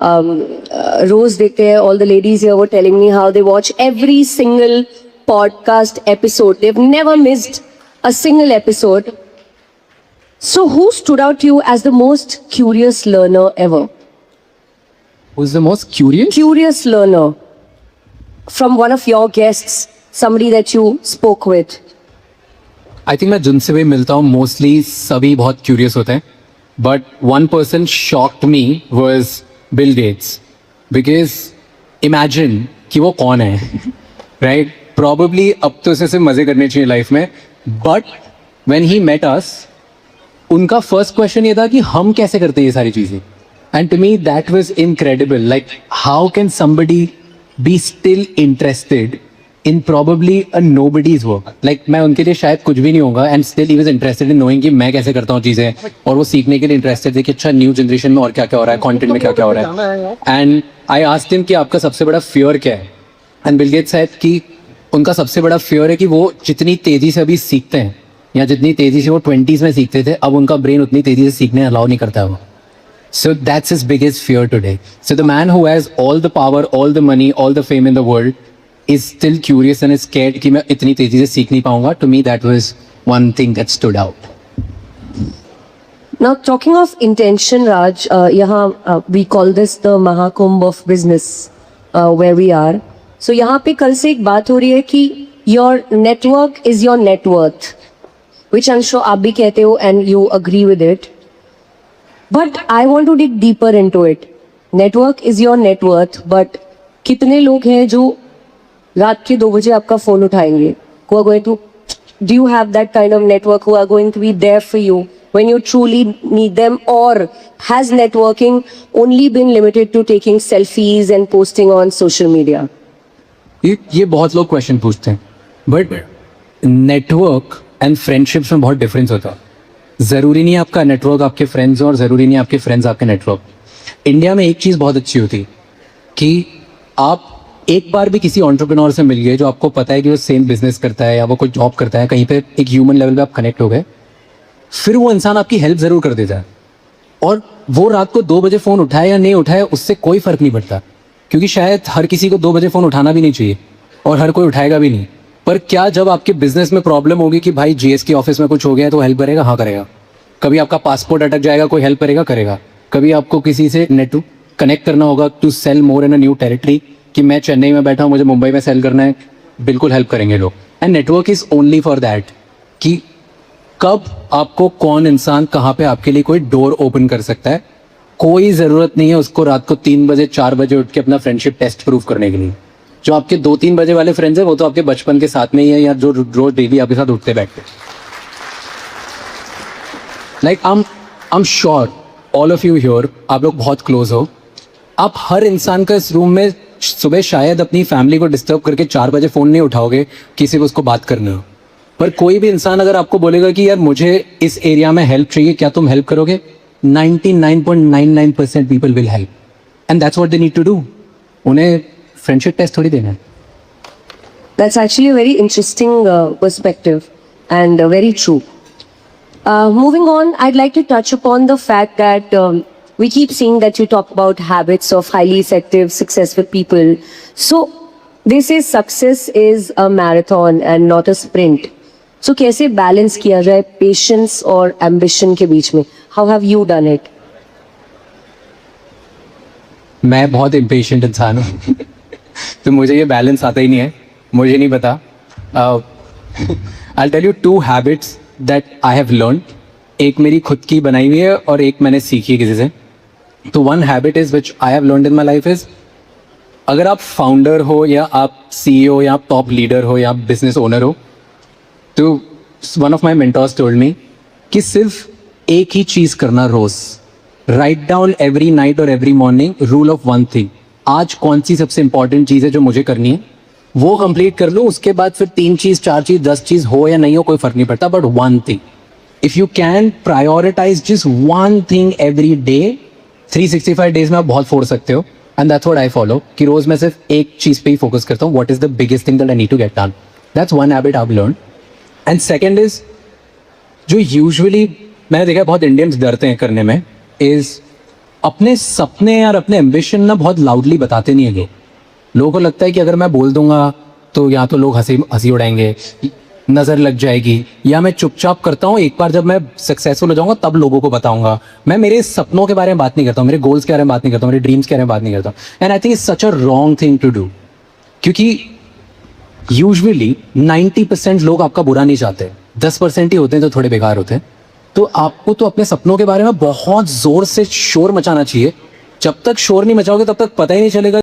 रोज देखते हैं. All the ladies here were telling me how they watch every single podcast episode. They've never missed a single episode. So who stood out to you as the most curious learner ever? Who's the most curious? Curious learner from one of your guests, somebody that you spoke with. I think मैं जिनसे भी मिलता हूँ mostly सभी बहुत curious होते हैं, but one person shocked me was Bill Gates. Because imagine कि वो कौन है, राइट? प्रॉबली अब तो इसे सिर्फ मजे करने चाहिए लाइफ में, बट व्हेन ही मेट अस उनका फर्स्ट क्वेश्चन ये था कि हम कैसे करते हैं ये सारी चीजें. And to me that was incredible. Like how can somebody be still interested in probably a nobody's work. Like मैं उनके लिए शायद कुछ भी नहीं होगा and still he was interested in knowing कि मैं कैसे करता हूँ चीज़ें, और वो सीखने के लिए इंटरेस्टेड थे कि अच्छा न्यू जनरेशन में और क्या क्या हो रहा है, कंटेंट में क्या क्या हो रहा है. एंड आई आस्क्ड हिम कि आपका सबसे बड़ा फियर क्या है. एंड बिल गेट्स सेड कि उनका सबसे बड़ा फियर है कि वो जितनी तेज़ी से अभी सीखते हैं या जितनी तेज़ी से वो 20s में सीखते थे, अब उनका ब्रेन उतनी तेज़ी से सीखने अलाउ नहीं करता है वो. So that's his biggest fear today. So the man who has all the power, all the money, all the fame in the world is still curious and is scared कि मैं इतनी तेजी से सीख नहीं पाऊंगा. To me that was one thing that stood out. Now talking of intention, Raj, यहाँ we call this the Mahakumbh of business where we are. So यहाँ पे कल से एक बात हो रही है कि your network is your net worth, which I'm sure आप भी कहते हो and you agree with it. But I want to dig deeper into it. Network is your net worth, but कितने लोग हैं जो रात के 2 बजे आपका फोन उठाएंगे? Who are going to, do you have that kind of network who are going to be there for you when you truly need them, or has networking only been limited to taking selfies and posting on social media? ये बहुत लोग question पूछते हैं, but network and friendships में बहुत difference होता है. ज़रूरी नहीं आपका नेटवर्क आपके फ्रेंड्स हो और ज़रूरी नहीं आपके फ्रेंड्स आपके नेटवर्क. इंडिया में एक चीज़ बहुत अच्छी होती कि आप एक बार भी किसी एंटरप्रेन्योर से मिल गए जो आपको पता है कि वो सेम बिजनेस करता है या वो कोई जॉब करता है, कहीं पे एक ह्यूमन लेवल पे आप कनेक्ट हो गए, फिर वो इंसान आपकी हेल्प ज़रूर कर देता है. और वो रात को 2 बजे फ़ोन उठाए या नहीं उठाए उससे कोई फ़र्क नहीं पड़ता, क्योंकि शायद हर किसी को 2 बजे फ़ोन उठाना भी नहीं चाहिए और हर कोई उठाएगा भी नहीं. पर क्या जब आपके बिजनेस में प्रॉब्लम होगी कि भाई जीएस के ऑफिस में कुछ हो गया है तो हेल्प करेगा? हाँ करेगा. कभी आपका पासपोर्ट अटक जाएगा, कोई हेल्प करेगा? करेगा. कभी आपको किसी से नेट कनेक्ट करना होगा to sell more in a new territory, कि मैं चेन्नई में बैठा हूँ मुझे मुंबई में सेल करना है, बिल्कुल हेल्प करेंगे लोग. And network is only for that कि कब आपको कौन इंसान कहाँ पे आपके लिए कोई डोर ओपन कर सकता है. कोई ज़रूरत नहीं है उसको रात को 3 बजे 4 बजे उठ के अपना फ्रेंडशिप टेस्ट प्रूफ करने के लिए. जो आपके 2-3 बजे वाले फ्रेंड्स हैं वो तो आपके बचपन के साथ में ही है, या जो रोज डेली आपके साथ उठते बैठते. Like I am sure all of you here, आप लोग बहुत क्लोज हो. आप हर इंसान का इस रूम में सुबह शायद अपनी फैमिली को डिस्टर्ब करके 4 बजे फ़ोन नहीं उठाओगे किसी को उसको बात करना हो. पर कोई भी इंसान अगर आपको बोलेगा कि यार मुझे इस एरिया में हेल्प चाहिए, क्या तुम हेल्प करोगे? 99.99% people will help, and that's what they need to do. उन्हें फ्रेंडशिप टेस्ट थोड़ी देना है. That's actually a very interesting perspective and very true. Moving on, I'd like to touch upon the fact that we keep seeing that you talk about habits of highly effective, successful people. So they say success is a marathon and not a sprint. So कैसे balance किया जाए patience और ambition के बीच में? How have you done it? मैं बहुत impatient इंसान हूँ तो मुझे ये बैलेंस आता ही नहीं है, मुझे नहीं पता. I'll tell you 2 habits that I have learned. एक मेरी खुद की बनाई हुई है और एक मैंने सीखी है किसी से. तो one habit is which I have learned in my life is, अगर आप फाउंडर हो या आप CEO या आप टॉप लीडर हो या आप बिजनेस ओनर हो, तो one of my mentors told me कि सिर्फ एक ही चीज़ करना रोज. राइट डाउन एवरी नाइट और every morning rule of 1 thing. आज कौन सी सबसे इंपॉर्टेंट चीज़ है जो मुझे करनी है, वो कंप्लीट कर लूँ. उसके बाद फिर 3 चीज़ 4 चीज़ 10 चीज़ हो या नहीं हो कोई फर्क नहीं पड़ता, but 1 thing. If you can prioritise just 1 thing every day, 365 days में आप बहुत फोड़ सकते हो. And that's what I follow, कि रोज मैं सिर्फ एक चीज़ पे ही फोकस करता हूँ. What is the biggest thing that I need to get done. That's one habit I have learn. And second is, जो यूजुअली मैंने देखा बहुत इंडियंस डरते हैं करने में, इज अपने सपने और अपने एम्बिशन ना बहुत लाउडली बताते नहीं है लोग। लोगों को लगता है कि अगर मैं बोल दूंगा तो या तो लोग हंसी हंसी उड़ाएंगे, नजर लग जाएगी, या मैं चुपचाप करता हूँ, एक बार जब मैं सक्सेसफुल हो जाऊंगा तब लोगों को बताऊंगा। मैं मेरे सपनों के बारे में बात नहीं करता हूँ, मेरे गोल्स के बारे में बात नहीं करता हूँ, मेरे ड्रीम्स के बारे में बात नहीं करता हूँ। And I think it's such a wrong thing to do, क्योंकि यूजुअली 90% लोग आपका बुरा नहीं चाहते, 10% ही होते हैं जो थोड़े बेकार होते हैं। तो आपको तो अपने सपनों के बारे में बहुत जोर से शोर मचाना चाहिए। जब तक शोर नहीं मचाओगे तब तक पता ही नहीं चलेगा